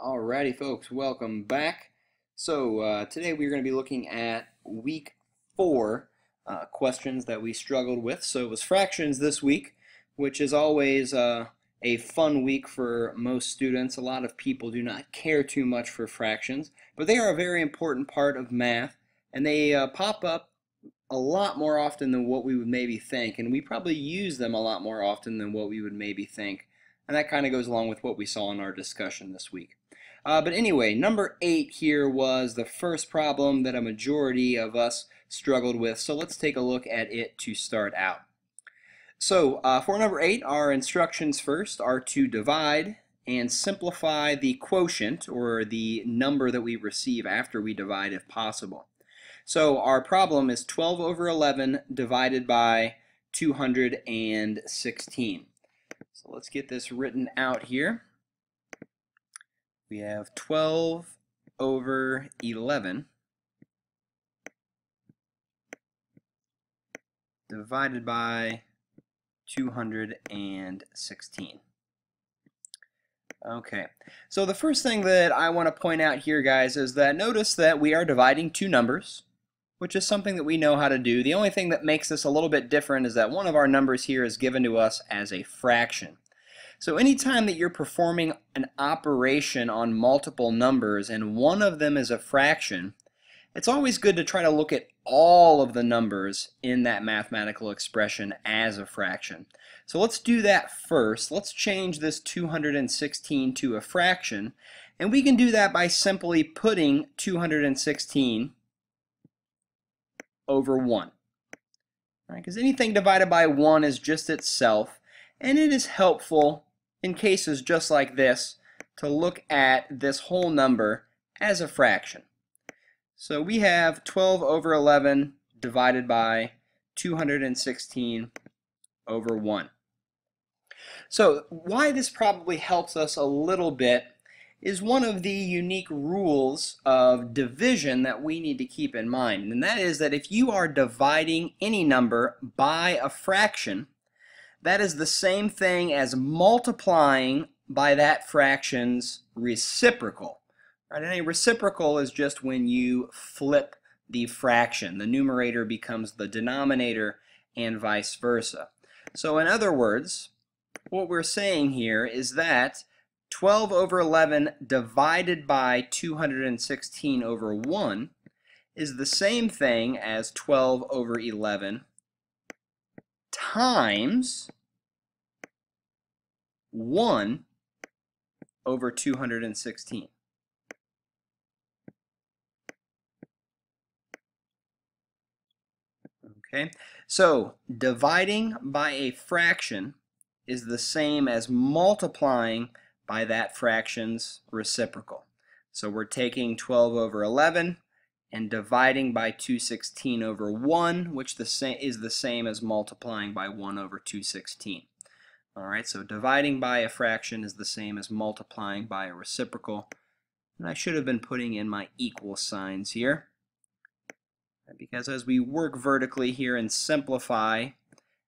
Alrighty, folks, welcome back. Today we're going to be looking at week 4 questions that we struggled with. So it was fractions this week, which is always a fun week for most students. A lot of people do not care too much for fractions, but they are a very important part of math, and they pop up a lot more often than what we would maybe think, and we probably use them a lot more often than what we would maybe think. And that kind of goes along with what we saw in our discussion this week. But anyway, number 8 here was the first problem that a majority of us struggled with. So let's take a look at it to start out. So for number 8, our instructions first are to divide and simplify the quotient, or the number that we receive after we divide if possible. So our problem is 12 over 11 divided by 216. So let's get this written out here. We have 12 over 11 divided by 216. Okay, so the first thing that I want to point out here, guys, is that notice that we are dividing two numbers, which is something that we know how to do. The only thing that makes this a little bit different is that one of our numbers here is given to us as a fraction. So anytime that you're performing an operation on multiple numbers and one of them is a fraction, it's always good to try to look at all of the numbers in that mathematical expression as a fraction. So let's do that first. Let's change this 216 to a fraction, and we can do that by simply putting 216 over 1. Because anything divided by 1 is just itself, and it is helpful in cases just like this to look at this whole number as a fraction. So we have 12 over 11 divided by 216 over 1. So why this probably helps us a little bit is one of the unique rules of division that we need to keep in mind, and that is that if you are dividing any number by a fraction, that is the same thing as multiplying by that fraction's reciprocal. Right? And a reciprocal is just when you flip the fraction. The numerator becomes the denominator and vice versa. So in other words, what we're saying here is that 12 over 11 divided by 216 over 1 is the same thing as 12 over 11 times 1 over 216. Okay, so dividing by a fraction is the same as multiplying by that fraction's reciprocal. So we're taking 12 over 11 and dividing by 216 over 1, which is the same as multiplying by 1 over 216. Alright, so dividing by a fraction is the same as multiplying by a reciprocal. And I should have been putting in my equal signs here, because as we work vertically here and simplify,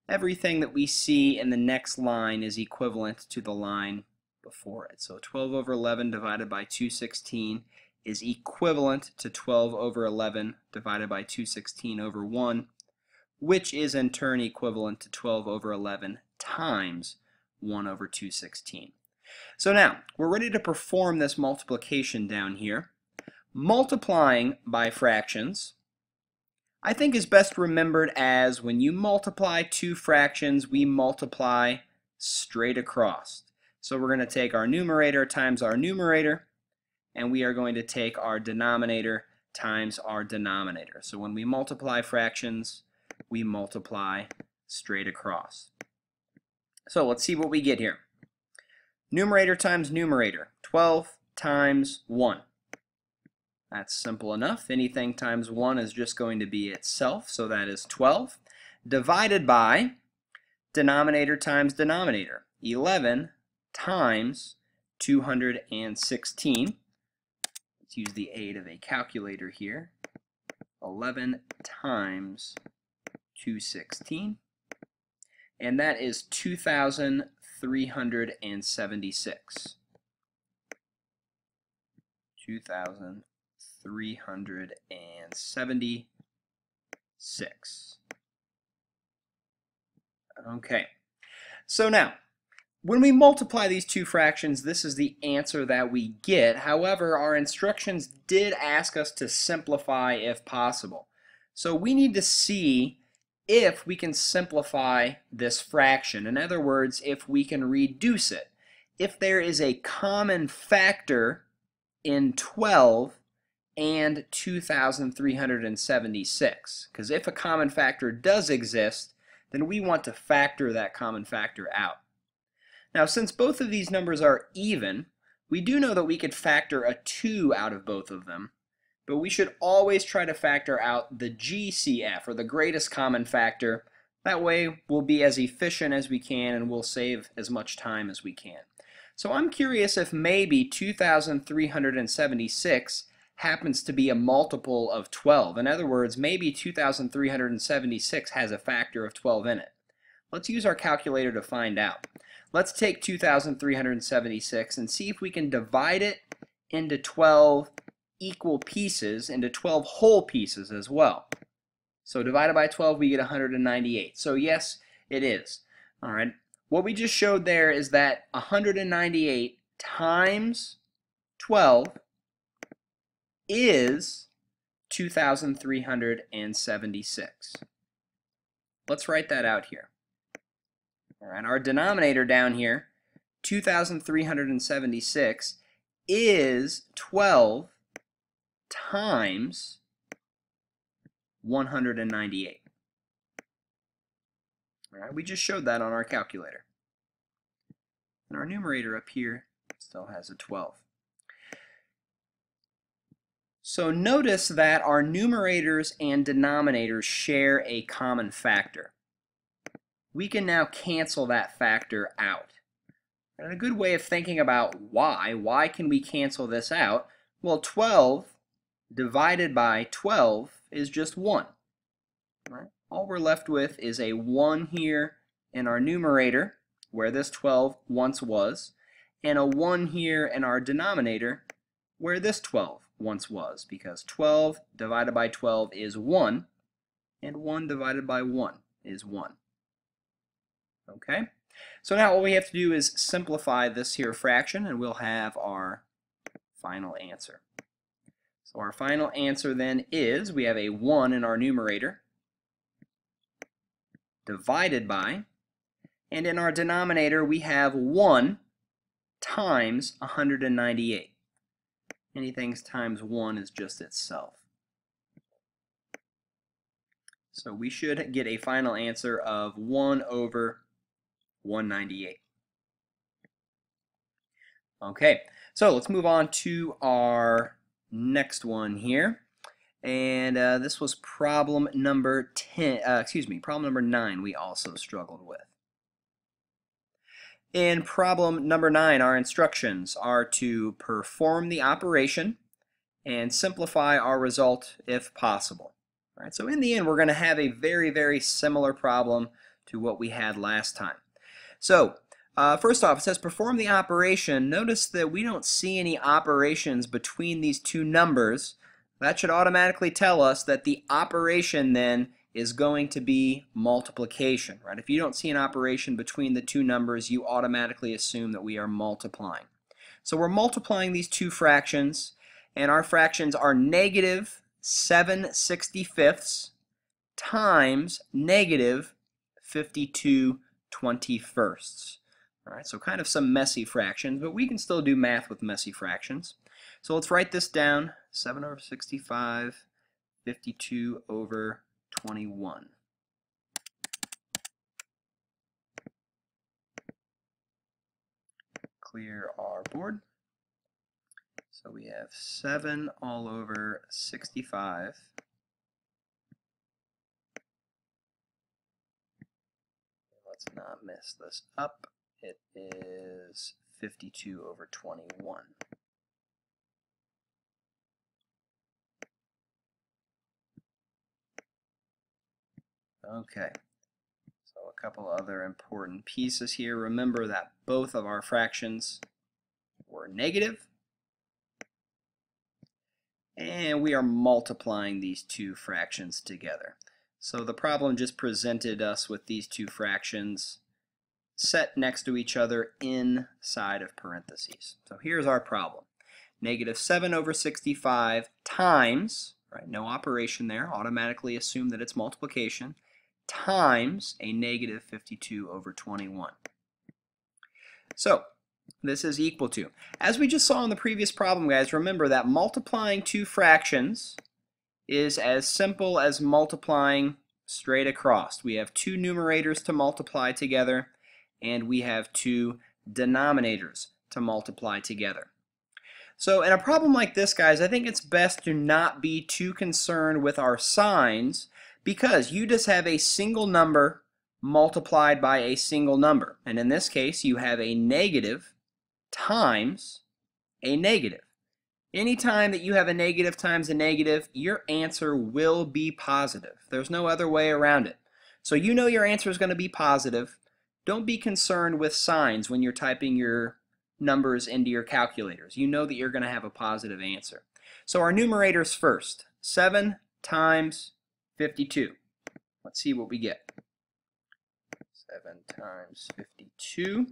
everything that we see in the next line is equivalent to the line before it. So 12 over 11 divided by 216 is equivalent to 12 over 11 divided by 216 over 1, which is in turn equivalent to 12 over 11 times 1 over 216. So now, we're ready to perform this multiplication down here. Multiplying by fractions, I think, is best remembered as when you multiply two fractions, we multiply straight across. So we're going to take our numerator times our numerator, and we are going to take our denominator times our denominator. So when we multiply fractions, we multiply straight across. So let's see what we get here. Numerator times numerator, 12 times 1. That's simple enough. Anything times 1 is just going to be itself, so that is 12. Divided by denominator times denominator, 11 times 216. Let's use the aid of a calculator here. 11 times 216. And that is 2,376. 2,376. Okay, so now, when we multiply these two fractions, this is the answer that we get. However, our instructions did ask us to simplify if possible. So we need to see if we can simplify this fraction. In other words, if we can reduce it. If there is a common factor in 12 and 2,376. Because if a common factor does exist, then we want to factor that common factor out. Now, since both of these numbers are even, we do know that we could factor a 2 out of both of them, but we should always try to factor out the GCF, or the greatest common factor. That way we'll be as efficient as we can and we'll save as much time as we can. So I'm curious if maybe 2,376 happens to be a multiple of 12. In other words, maybe 2,376 has a factor of 12 in it. Let's use our calculator to find out. Let's take 2,376 and see if we can divide it into 12 equal pieces, into 12 whole pieces as well. So divided by 12, we get 198. So yes, it is. All right. What we just showed there is that 198 times 12 is 2,376. Let's write that out here. All right, our denominator down here, 2,376, is 12 times 198. All right, we just showed that on our calculator. And our numerator up here still has a 12. So notice that our numerators and denominators share a common factor. We can now cancel that factor out. And a good way of thinking about why can we cancel this out? Well, 12 divided by 12 is just 1. Right? All we're left with is a 1 here in our numerator, where this 12 once was, and a 1 here in our denominator, where this 12 once was, because 12 divided by 12 is 1, and 1 divided by 1 is 1. Okay? So now what we have to do is simplify this here fraction, and we'll have our final answer. So our final answer then is, we have a 1 in our numerator, divided by, and in our denominator we have 1 times 198. Anything times 1 is just itself. So we should get a final answer of 1 over 198. Okay, so let's move on to our next one here. And this was problem number 9 we also struggled with. In problem number 9, our instructions are to perform the operation and simplify our result if possible. All right, so in the end, we're going to have a very, very similar problem to what we had last time. So first off, it says perform the operation. Notice that we don't see any operations between these two numbers. That should automatically tell us that the operation then is going to be multiplication, right? If you don't see an operation between the two numbers, you automatically assume that we are multiplying. So we're multiplying these two fractions, and our fractions are negative 7/65 times negative 52/21. All right, so kind of some messy fractions, but we can still do math with messy fractions. So let's write this down, 7 over 65, 52 over 21. Clear our board. So we have 7 all over 65. Let's not mess this up. It is 52 over 21. Okay, so a couple other important pieces here. Remember that both of our fractions were negative. and we are multiplying these two fractions together. So the problem just presented us with these two fractions set next to each other inside of parentheses. So here's our problem. Negative 7 over 65 times, right, no operation there, automatically assume that it's multiplication, times a negative 52 over 21. So this is equal to, as we just saw in the previous problem, guys, remember that multiplying two fractions is as simple as multiplying straight across. We have two numerators to multiply together, and we have two denominators to multiply together. So in a problem like this, guys, I think it's best to not be too concerned with our signs, because you just have a single number multiplied by a single number. And in this case, you have a negative times a negative. Anytime that you have a negative times a negative, your answer will be positive. There's no other way around it. So you know your answer is going to be positive. Don't be concerned with signs when you're typing your numbers into your calculators. You know that you're going to have a positive answer. So our numerators first. 7 times 52. Let's see what we get. 7 times 52.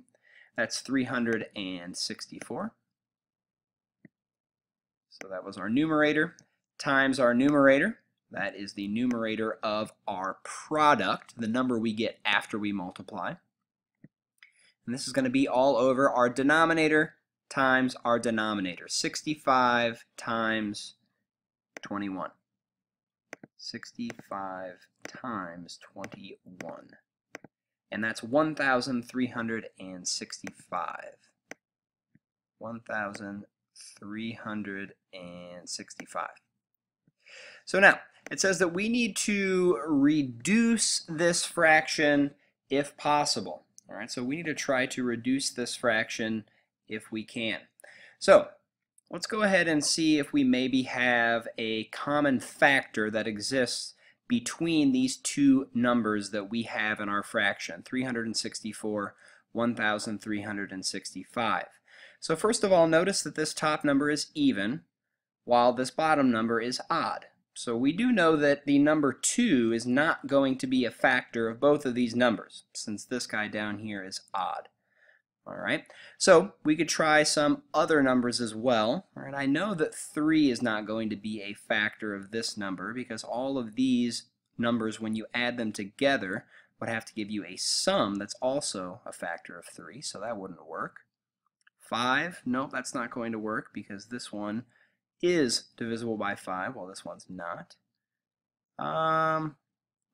That's 364. So that was our numerator times our numerator. That is the numerator of our product, the number we get after we multiply. And this is going to be all over our denominator times our denominator. 65 times 21. 65 times 21. And that's 1,365. 1,365. So now, it says that we need to reduce this fraction if possible. All right, so we need to try to reduce this fraction if we can. So let's go ahead and see if we maybe have a common factor that exists between these two numbers that we have in our fraction, 364, 1,365. So first of all, notice that this top number is even, while this bottom number is odd. So we do know that the number 2 is not going to be a factor of both of these numbers, since this guy down here is odd. All right, so we could try some other numbers as well. All right, I know that 3 is not going to be a factor of this number, because all of these numbers, when you add them together, would have to give you a sum that's also a factor of 3, so that wouldn't work. 5, nope, that's not going to work, because this one is divisible by 5, while this one's not.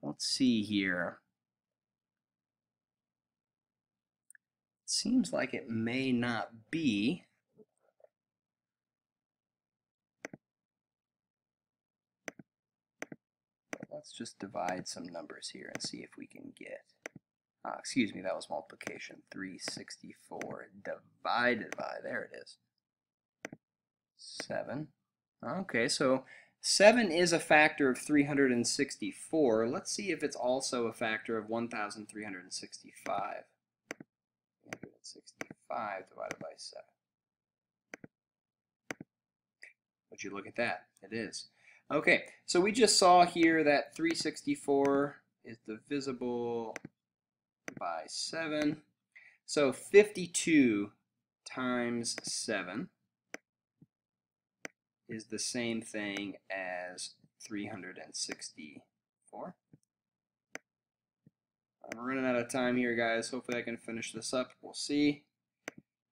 Let's see here. It seems like it may not be. Let's just divide some numbers here and see if we can get, excuse me, that was multiplication. 364 divided by, there it is, 7. Okay, so 7 is a factor of 364. Let's see if it's also a factor of 1,365. 365 divided by 7. Would you look at that? It is. Okay, so we just saw here that 364 is divisible by 7. So 52 times 7 is the same thing as 364. I'm running out of time here, guys. Hopefully I can finish this up. We'll see.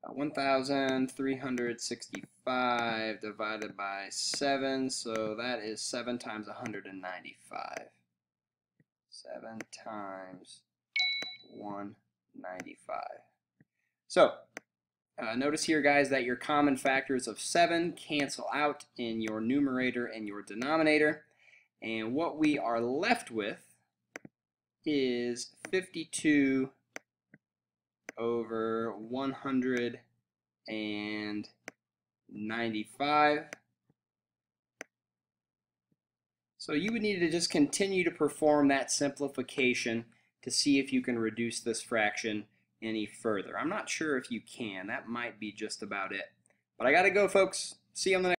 1,365 divided by 7, so that is 7 times 195. 7 times 195. So, notice here, guys, that your common factors of 7 cancel out in your numerator and your denominator. And what we are left with is 52 over 195. So you would need to just continue to perform that simplification to see if you can reduce this fraction any further. I'm not sure if you can. That might be just about it. But I gotta go, folks. See you on the next